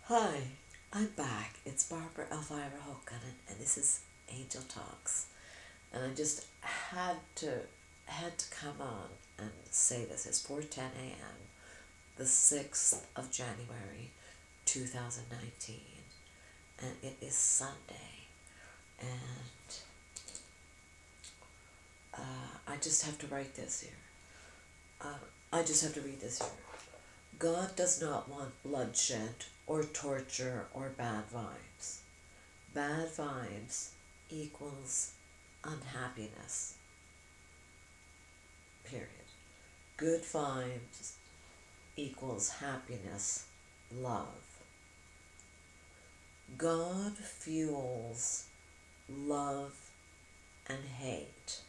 Hi, I'm back. It's Barbara Elvira Hokanen, and this is Angel Talks. And I just had to come on and say this. It's 4:10 a.m., the 6th of January, 2019, and it is Sunday. And I just have to write this here. I just have to read this here. God does not want bloodshed or torture or bad vibes. Bad vibes equals unhappiness. Period. Good vibes equals happiness, love. God fuels love and hate,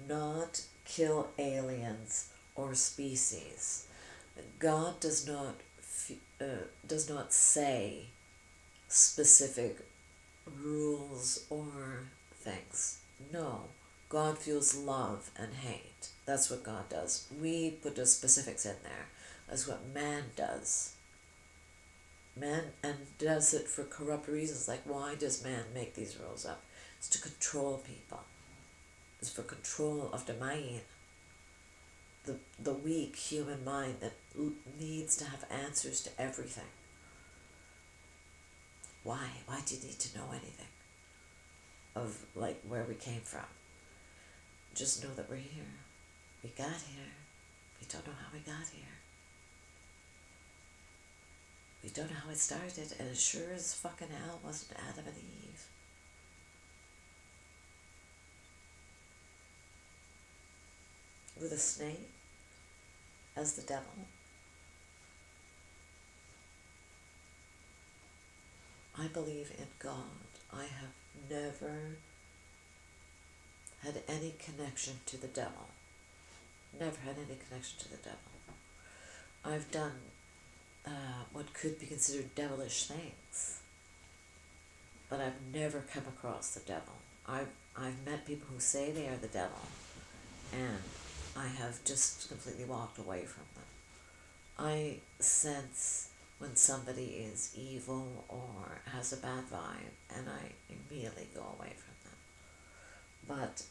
not kill aliens or species. God does not say specific rules or things. No, God fuels love and hate. That's what God does. We put the specifics in there. That's what man does. Man and does it for corrupt reasons. Like, why does man make these rules up? It's to control people. It's for control of the mind, the weak human mind that needs to have answers to everything. Why? Why do you need to know anything of like where we came from? Just know that we're here. We got here. We don't know how we got here. We don't know how it started, and it sure as fucking hell wasn't Adam and Eve. With a snake as the devil. I believe in God. I have never had any connection to the devil. Never had any connection to the devil. I've done what could be considered devilish things, but I've never come across the devil. I've met people who say they are the devil, and I have just completely walked away from them. I sense when somebody is evil or has a bad vibe, and I immediately go away from them. But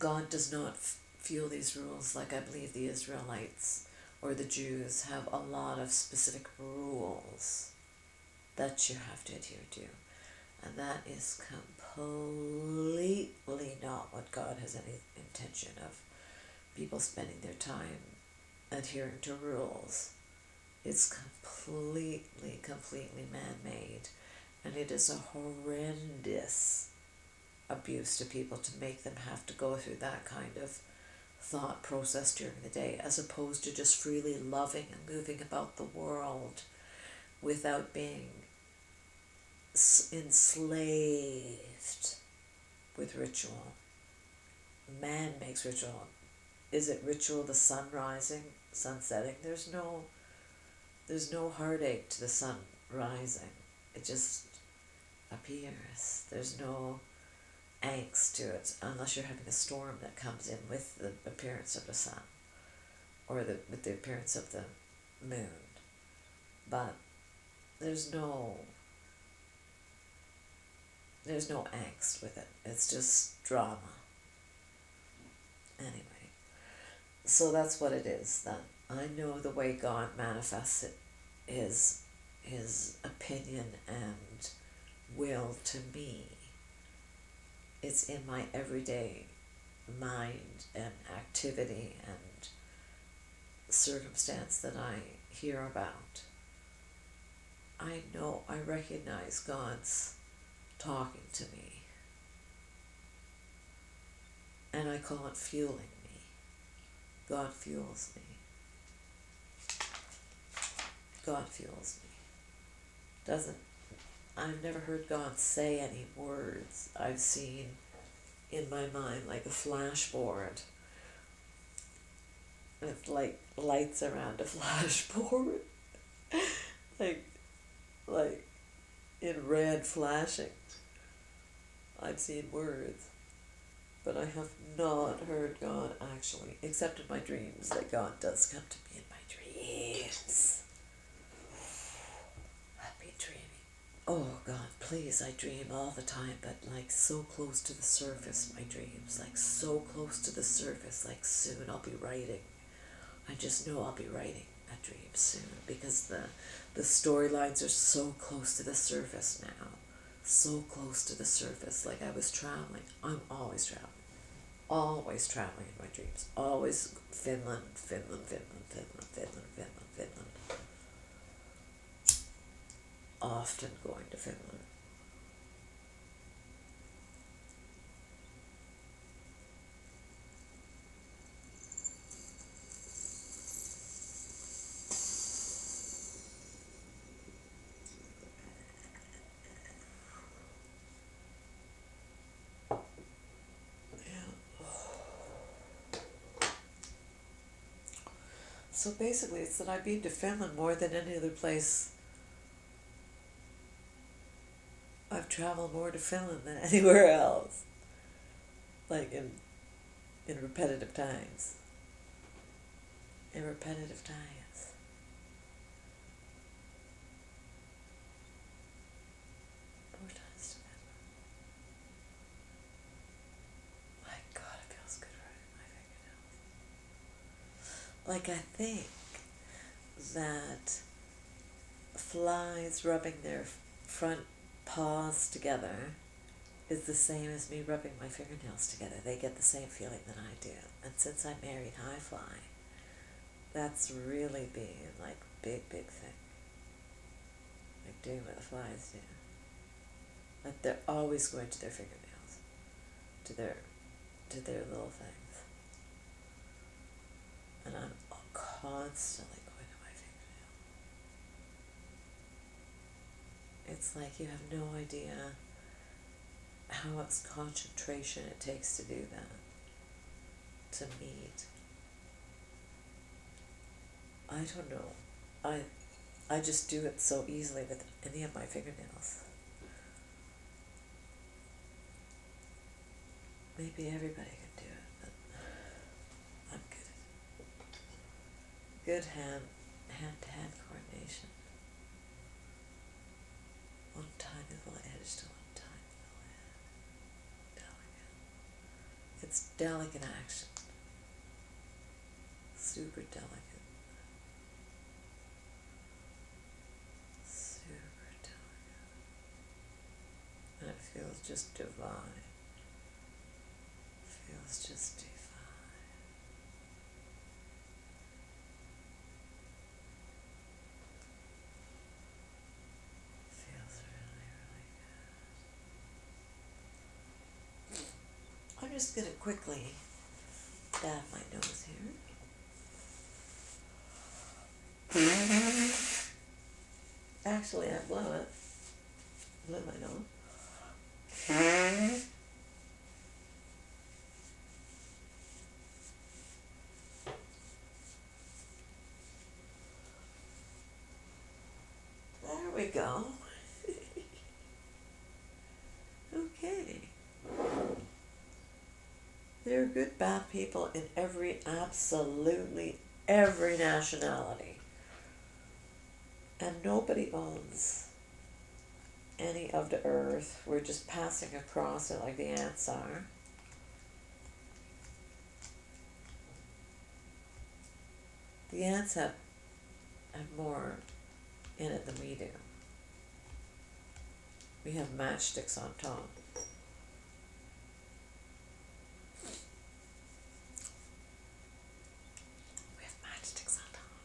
God does not fuel these rules like I believe the Israelites or the Jews have a lot of specific rules that you have to adhere to. And that is completely not what God has any intention of people spending their time adhering to rules. It's completely man-made. And it is a horrendous abuse to people to make them have to go through that kind of thought process during the day, as opposed to just freely loving and moving about the world without being enslaved with ritual. Man makes ritual. Is it ritual the sun rising, sun setting? There's no heartache to the sun rising. It just appears. There's no angst to it unless you're having a storm that comes in with the appearance of the sun or with the appearance of the moon. But there's no angst with it. It's just drama. Anyway, so that's what it is then. I know the way God manifests it, his opinion and will to me. It's in my everyday mind and activity and circumstance that I hear about. I know, I recognize God's talking to me. And I call it fueling me. God fuels me. God fuels me. I've never heard God say any words. I've seen in my mind like a flashboard with like lights around a flashboard. like in red flashing. I've seen words, but I have not heard God actually, except in my dreams. Like God does come to me in my dreams. oh God, please, I dream all the time, but like so close to the surface, my dreams, like so close to the surface, like soon I'll be writing. I just know I'll be writing a dream soon because the storylines are so close to the surface now. So close to the surface, like I was traveling. I'm always traveling. Always traveling in my dreams. Always Finland, Finland, Finland, Finland, Finland, Finland, Finland. Often going to Finland. Yeah. So basically, it's that I've been to Finland more than any other place. I've traveled more to Finland than anywhere else. Like in repetitive times. In repetitive times. 4 times to Finland. My God, it feels good writing my fingernails. Like I think that flies rubbing their front paws together is the same as me rubbing my fingernails together. They get the same feeling that I do. And since I married High Fly, that's really been like big thing. Like doing what the flies do. Like they're always going to their fingernails. To their little things. And I'm constantly going to my fingernail. It's like you have no idea how much concentration it takes to do that. To meet. I don't know. I just do it so easily with any of my fingernails. Maybe everybody can do it, but I'm good at it. Good hand-to-hand coordination. One tiny little edge to one tiny little head. Delicate. It's delicate action. Super delicate. Super delicate. And it feels just divine. Feels just divine. Feels really, really good. I'm just going to quickly dab my nose here. Actually, I blew it. Blew my nose. There we go. Okay. There are good, bad people in absolutely every nationality. And nobody owns any of the earth. We're just passing across it like the ants are. The ants have more in it than we do. We have matchsticks on top. We have matchsticks on top.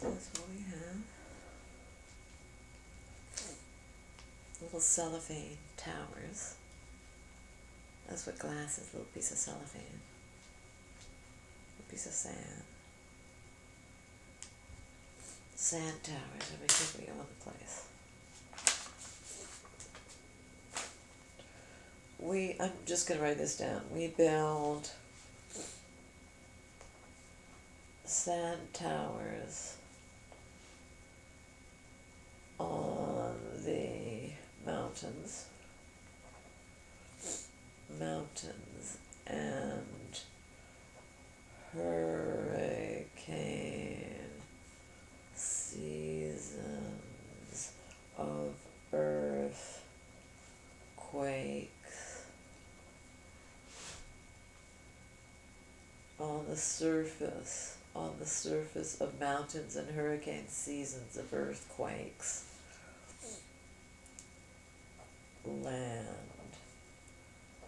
Well, that's what we have. Little cellophane towers. That's what glass is, a little piece of cellophane. A piece of sand. Sand towers, and we think we own the place. I'm just going to write this down. We build sand towers on the mountains. Mountains and hurricane season. on the surface of mountains and hurricane seasons of earthquakes, land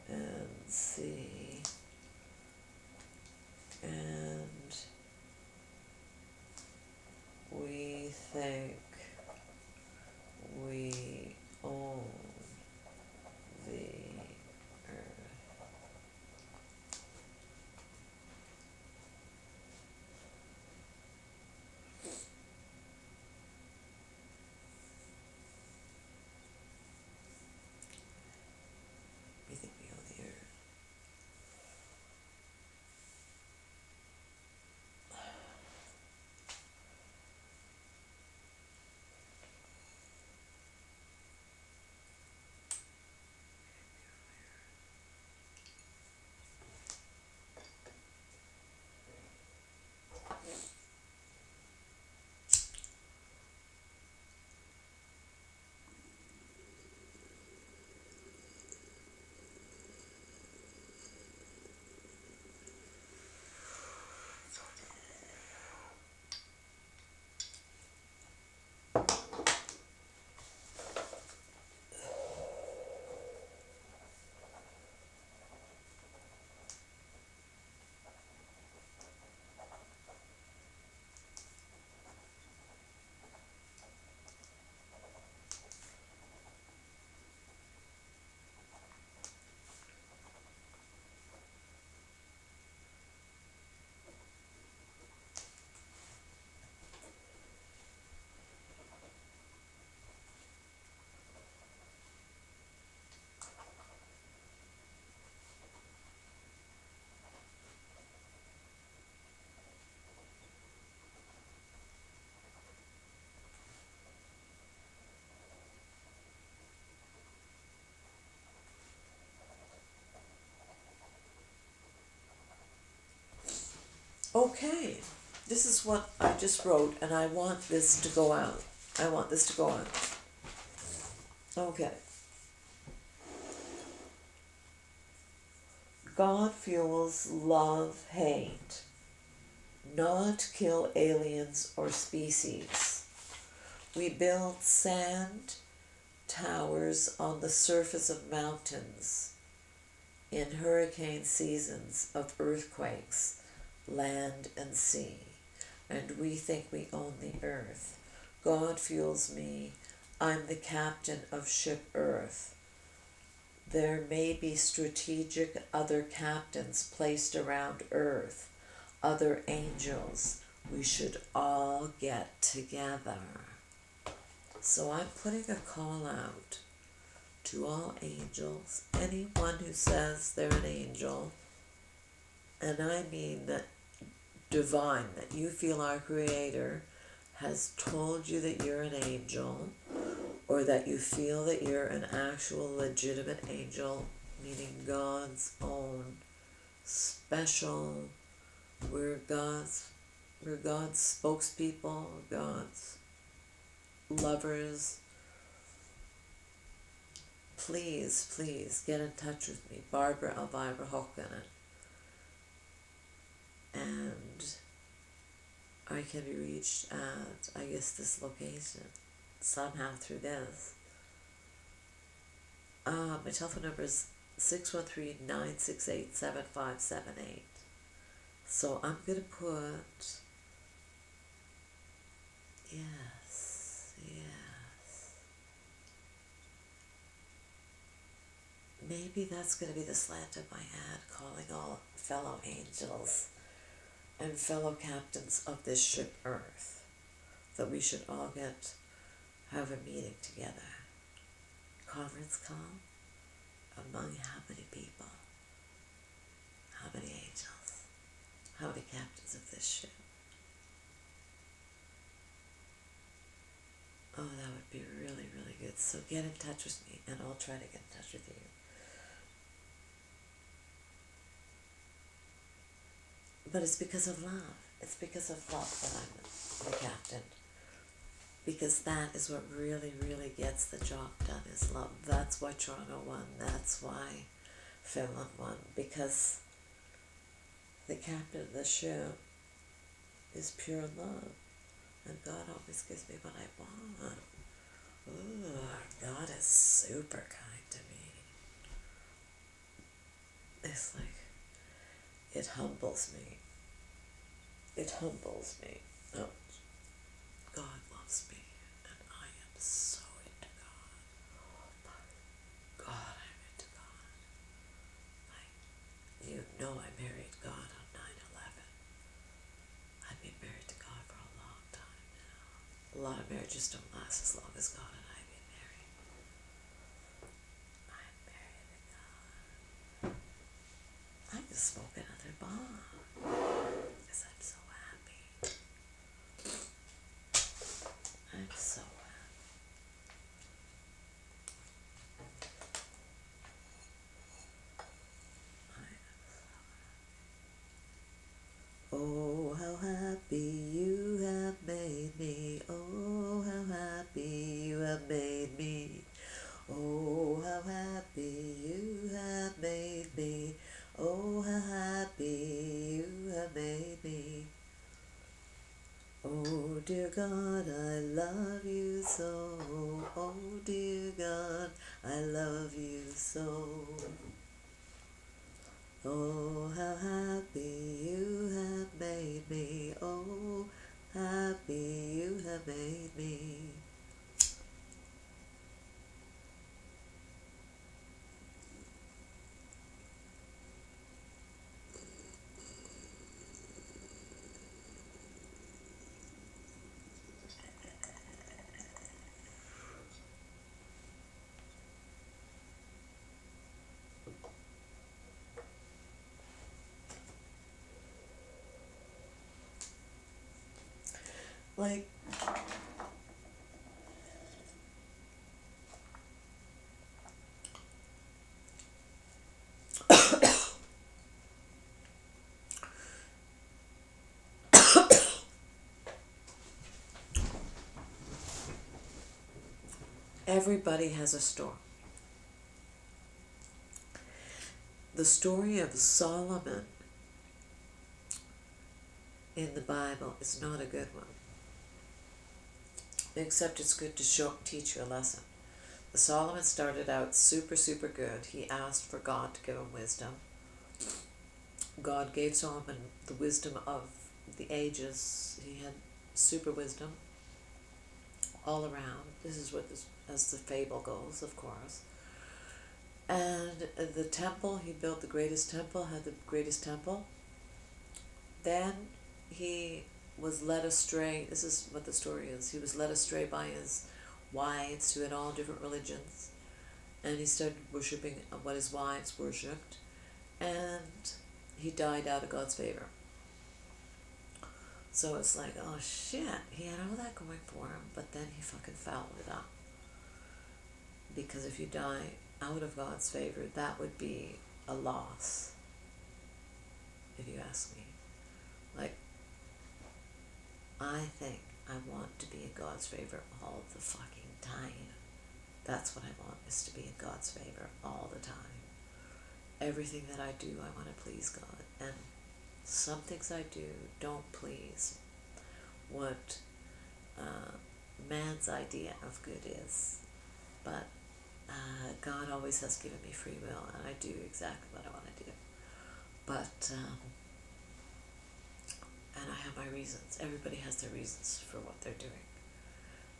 and sea, and we think we own the earth. We think we own the earth. Okay, this is what I just wrote, and I want this to go out. I want this to go out. Okay. God fuels love, hate, not kill aliens or species. We build sand towers on the surface of mountains in hurricane seasons of earthquakes, land and sea, and we think we own the earth. God fuels me. I'm the captain of ship Earth. There may be strategic other captains placed around Earth, other angels. We should all get together. So I'm putting a call out to all angels, anyone who says they're an angel, and I mean that divine, that you feel our Creator has told you that you're an angel, or that you feel that you're an actual legitimate angel, meaning God's own special, we're God's spokespeople, God's lovers. Please get in touch with me, Barbara Elvira Hokkanen, and I can be reached at, I guess, this location somehow through this. My telephone number is 613-968-7578. So I'm going to put, yes. Maybe that's going to be the slant of my ad, calling all fellow angels and fellow captains of this ship Earth, that we should all have a meeting together. Conference call among how many people? How many angels? How many captains of this ship? Oh, that would be really, really good. So get in touch with me, and I'll try to get in touch with you. But it's because of love. It's because of love that I'm the captain. Because that is what really, really gets the job done, is love. That's why Toronto won. That's why Finland won. Because the captain of the ship is pure love, and God always gives me what I want. Ooh, God is super kind to me. It's like, it humbles me. It humbles me. Oh, God loves me, and I am so into God. Oh my God, I'm into God. I married God on 9/11. I've been married to God for a long time now. A lot of marriages don't last as long as God and I have been married. I'm married to God. I'm just smoking another bomb because I'm so happy. I'm so happy. I am so happy. Oh, how happy you have made me. Oh, how happy you have made me. Oh, how happy you have made me. Oh, how happy you have made me. Oh, dear God, I love you so. Oh, dear God, I love you so. Oh, how happy you have made me. Oh, happy you have made me. Like, everybody has a story. The story of Solomon in the Bible is not a good one, except it's good to teach you a lesson. The Solomon started out super, super good. He asked for God to give him wisdom. God gave Solomon the wisdom of the ages. He had super wisdom all around. This is what this, as the fable goes, of course. And the temple, he built the greatest temple, had the greatest temple. Then he was led astray. This is what the story is. He was led astray by his wives who had all different religions. And he started worshipping what his wives worshipped. And he died out of God's favor. So it's like, oh shit, he had all that going for him, but then he fucking fouled it up. Because if you die out of God's favor, that would be a loss, if you ask me. Like, I think I want to be in God's favor all the fucking time. That's what I want, is to be in God's favor all the time. Everything that I do, I want to please God. And some things I do don't please what man's idea of good is. But God always has given me free will, and I do exactly what I want to do. But, and I have my reasons. Everybody has their reasons for what they're doing.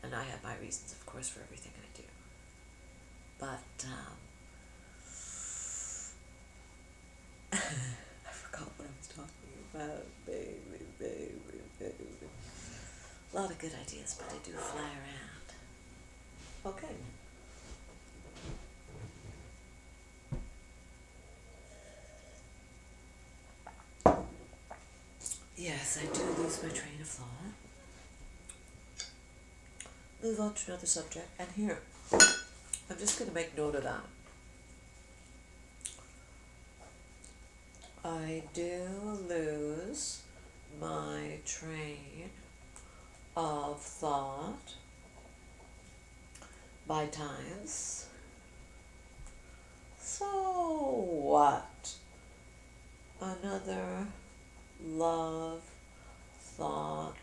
And I have my reasons, of course, for everything I do. But, I forgot what I was talking about. Baby. A lot of good ideas, but they do fly around. Okay. Yes, I do lose my train of thought. Move on to another subject. And here, I'm just going to make note of that. I do lose my train of thought by times. So what? Another love thought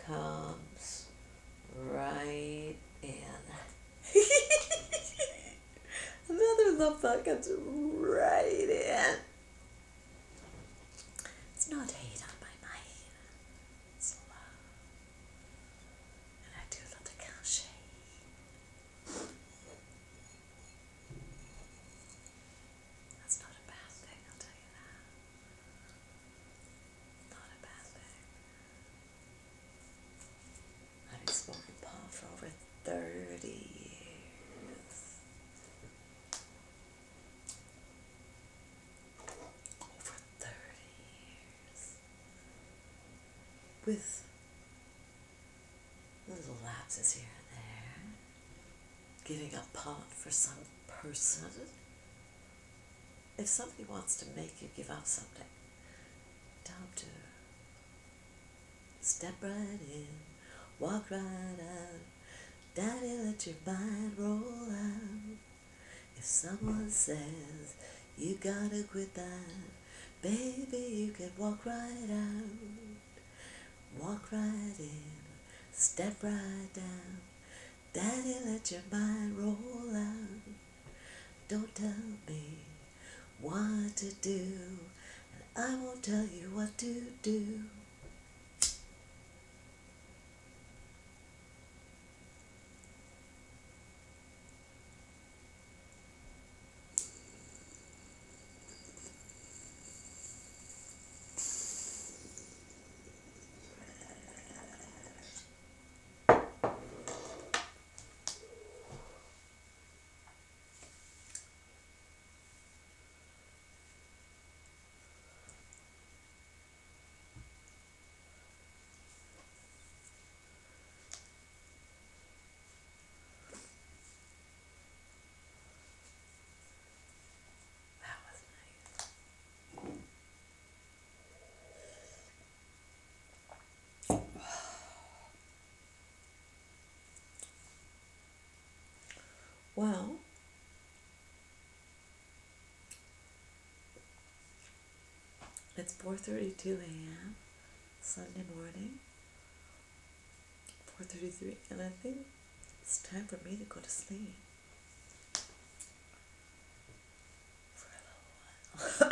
comes right in. Another love thought comes right in. It's not hate on my mind. It's love. And I do love the cliche. That's not a bad thing, I'll tell you that. Not a bad thing. I've been smoking pot for over 30 years. Over 30 years. With little lapses here and there. Giving up pot for some person. If somebody wants to make you give up something, tell them to step right in, walk right out. Daddy, let your mind roll out. If someone says you gotta quit that, baby, you can walk right out. Walk right in, step right down. Daddy, let your mind roll out. Don't tell me what to do, and I won't tell you what to do. That was nice. Well, it's 4:32 a.m. Sunday morning. 4:33, and I think it's time for me to go to sleep for a little while.